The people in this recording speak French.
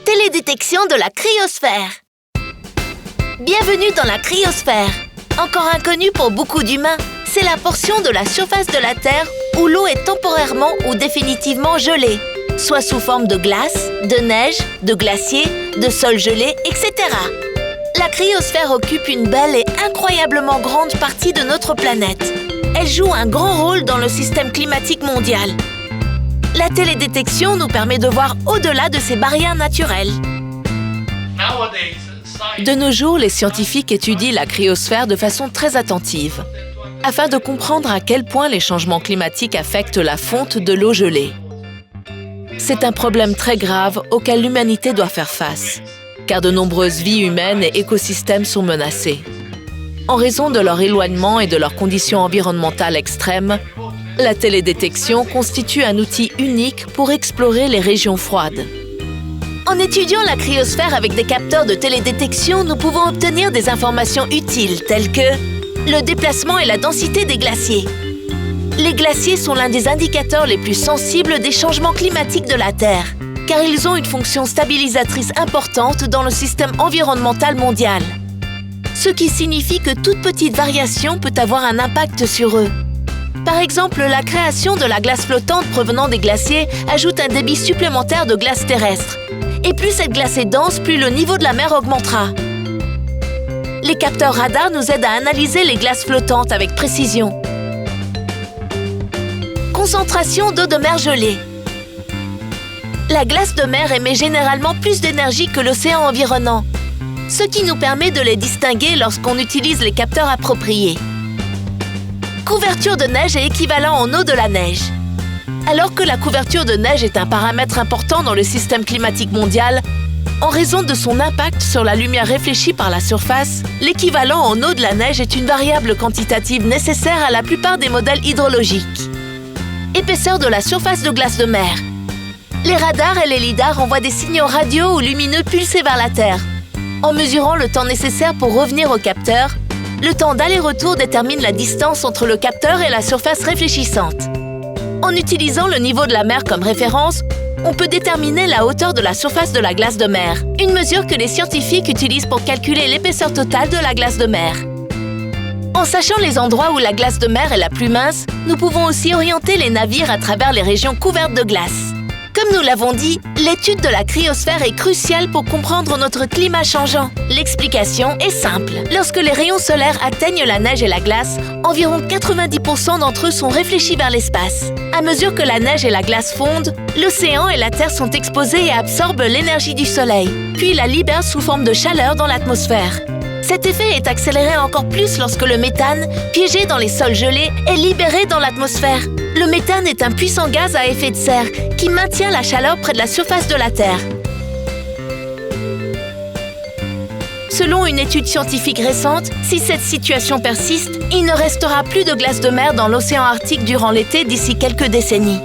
Télédétection de la cryosphère. Bienvenue dans la cryosphère. Encore inconnue pour beaucoup d'humains, c'est la portion de la surface de la Terre où l'eau est temporairement ou définitivement gelée, soit sous forme de glace, de neige, de glacier, de sol gelé, etc. La cryosphère occupe une belle et incroyablement grande partie de notre planète. Elle joue un grand rôle dans le système climatique mondial. La télédétection nous permet de voir au-delà de ces barrières naturelles. De nos jours, les scientifiques étudient la cryosphère de façon très attentive, afin de comprendre à quel point les changements climatiques affectent la fonte de l'eau gelée. C'est un problème très grave auquel l'humanité doit faire face, car de nombreuses vies humaines et écosystèmes sont menacés. En raison de leur éloignement et de leurs conditions environnementales extrêmes, la télédétection constitue un outil unique pour explorer les régions froides. En étudiant la cryosphère avec des capteurs de télédétection, nous pouvons obtenir des informations utiles telles que le déplacement et la densité des glaciers. Les glaciers sont l'un des indicateurs les plus sensibles des changements climatiques de la Terre, car ils ont une fonction stabilisatrice importante dans le système environnemental mondial. Ce qui signifie que toute petite variation peut avoir un impact sur eux. Par exemple, la création de la glace flottante provenant des glaciers ajoute un débit supplémentaire de glace terrestre. Et plus cette glace est dense, plus le niveau de la mer augmentera. Les capteurs radars nous aident à analyser les glaces flottantes avec précision. Concentration d'eau de mer gelée. La glace de mer émet généralement plus d'énergie que l'océan environnant, ce qui nous permet de les distinguer lorsqu'on utilise les capteurs appropriés. Couverture de neige est équivalent en eau de la neige. Alors que la couverture de neige est un paramètre important dans le système climatique mondial, en raison de son impact sur la lumière réfléchie par la surface, l'équivalent en eau de la neige est une variable quantitative nécessaire à la plupart des modèles hydrologiques. Épaisseur de la surface de glace de mer. Les radars et les lidars envoient des signaux radio ou lumineux pulsés vers la Terre. En mesurant le temps nécessaire pour revenir au capteur, le temps d'aller-retour détermine la distance entre le capteur et la surface réfléchissante. En utilisant le niveau de la mer comme référence, on peut déterminer la hauteur de la surface de la glace de mer, une mesure que les scientifiques utilisent pour calculer l'épaisseur totale de la glace de mer. En sachant les endroits où la glace de mer est la plus mince, nous pouvons aussi orienter les navires à travers les régions couvertes de glace. Comme nous l'avons dit, l'étude de la cryosphère est cruciale pour comprendre notre climat changeant. L'explication est simple. Lorsque les rayons solaires atteignent la neige et la glace, environ 90% d'entre eux sont réfléchis vers l'espace. À mesure que la neige et la glace fondent, l'océan et la Terre sont exposés et absorbent l'énergie du Soleil, puis la libèrent sous forme de chaleur dans l'atmosphère. Cet effet est accéléré encore plus lorsque le méthane, piégé dans les sols gelés, est libéré dans l'atmosphère. Le méthane est un puissant gaz à effet de serre qui maintient la chaleur près de la surface de la Terre. Selon une étude scientifique récente, si cette situation persiste, il ne restera plus de glace de mer dans l'océan Arctique durant l'été d'ici quelques décennies.